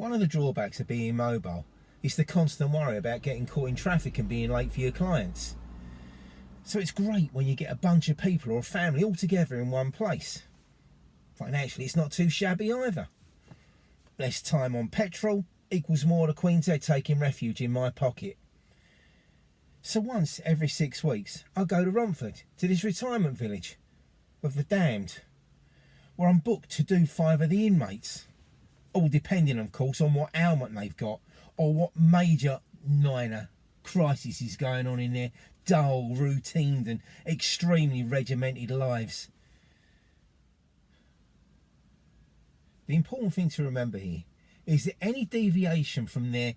One of the drawbacks of being mobile is the constant worry about getting caught in traffic and being late for your clients. So it's great when you get a bunch of people or a family all together in one place. Financially, it's not too shabby either. Less time on petrol equals more of the Queen's Head taking refuge in my pocket. So once every 6 weeks, I go to Romford, to this retirement village of the damned, where I'm booked to do 5 of the inmates. All depending, of course, on what ailment they've got or what major minor crisis is going on in their dull, routine and extremely regimented lives. The important thing to remember here is that any deviation from their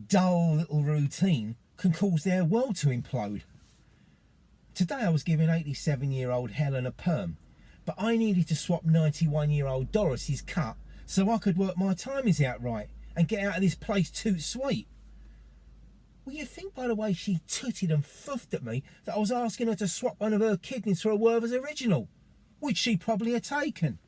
dull little routine can cause their world to implode. Today I was giving 87-year-old Helen a perm, but I needed to swap 91-year-old Doris's cut so I could work my timings out right and get out of this place toot sweet. Well, you think by the way she tooted and fuffed at me that I was asking her to swap one of her kidneys for a Werther's original, which she probably had taken.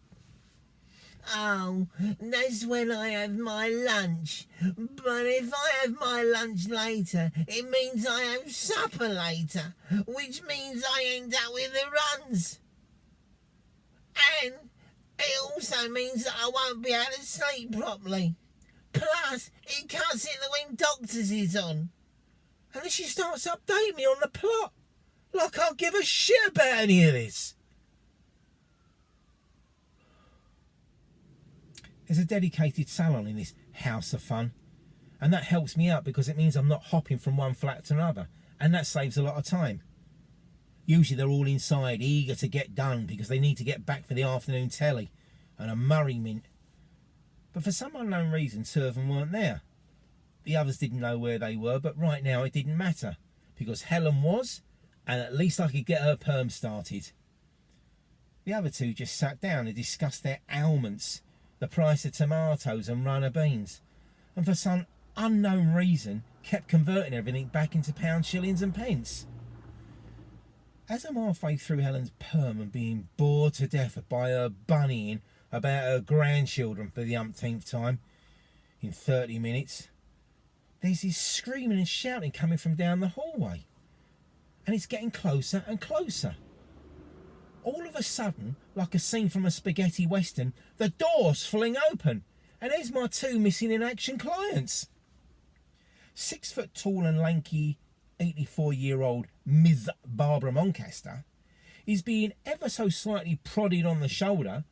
Oh, that's when I have my lunch. But if I have my lunch later, it means I have supper later, which means I end up with the runs. And it also means that I won't be able to sleep properly. Plus, it cuts in when Doctors is on. And then she starts updating me on the plot. Like I'll give a shit about any of this. There's a dedicated salon in this house of fun. And that helps me out because it means I'm not hopping from one flat to another. And that saves a lot of time. Usually they're all inside, eager to get done because they need to get back for the afternoon telly and a Murray mint. But for some unknown reason, 2 of them weren't there. The others didn't know where they were, but right now it didn't matter because Helen was, and at least I could get her perm started. The other 2 just sat down and discussed their ailments, the price of tomatoes and runner beans, and for some unknown reason kept converting everything back into pounds, shillings and pence. As I'm halfway through Helen's perm and being bored to death by her bunnying about her grandchildren for the umpteenth time in 30 minutes, there's this screaming and shouting coming from down the hallway. And it's getting closer and closer. All of a sudden, like a scene from a spaghetti western, the doors fling open and there's my 2 missing in action clients. 6 foot tall and lanky 84-year-old Ms. Barbara Moncaster is being ever so slightly prodded on the shoulder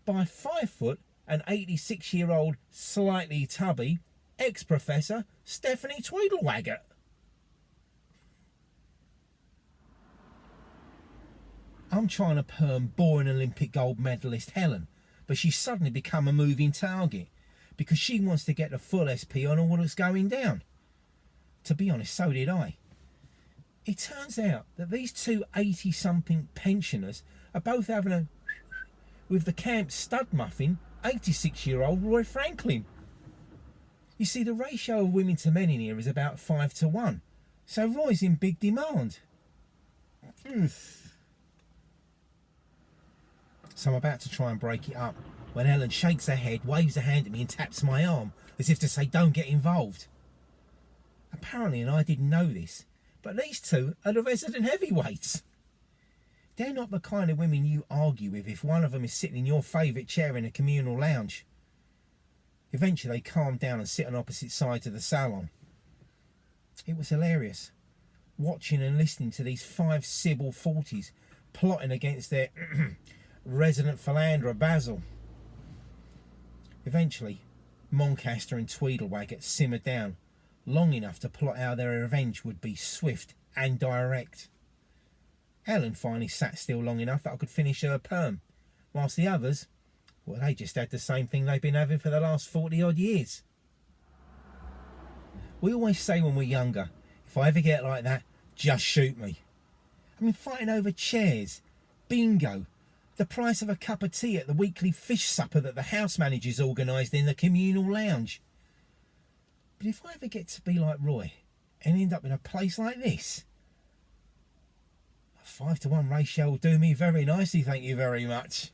by 5 foot and 86-year-old slightly tubby ex-professor Stephanie Tweedlewaggett. I'm trying to perm boring Olympic gold medalist Helen, but she's suddenly become a moving target because she wants to get the full SP on all that's going down. To be honest, so did I. It turns out that these 2 80-something pensioners are both having a with the camp stud muffin 86-year-old Roy Franklin. You see, the ratio of women to men in here is about 5 to 1, so Roy's in big demand. So I'm about to try and break it up when Helen shakes her head, waves a hand at me and taps my arm as if to say don't get involved. Apparently, and I didn't know this, but these 2 are the resident heavyweights. They're not the kind of women you argue with if one of them is sitting in your favourite chair in a communal lounge. Eventually they calmed down and sit on opposite sides of the salon. It was hilarious, watching and listening to these 5 Sybil 40s plotting against their resident philanderer Basil. Eventually, Moncaster and Tweedlewaggett simmered down, long enough to plot how their revenge would be swift and direct. Helen finally sat still long enough that I could finish her perm, whilst the others, well, they just had the same thing they've been having for the last 40 odd years. We always say when we're younger, if I ever get like that, just shoot me. I mean, fighting over chairs, bingo, the price of a cup of tea at the weekly fish supper that the house managers organised in the communal lounge. But if I ever get to be like Roy and end up in a place like this, a 5 to 1 ratio will do me very nicely, thank you very much.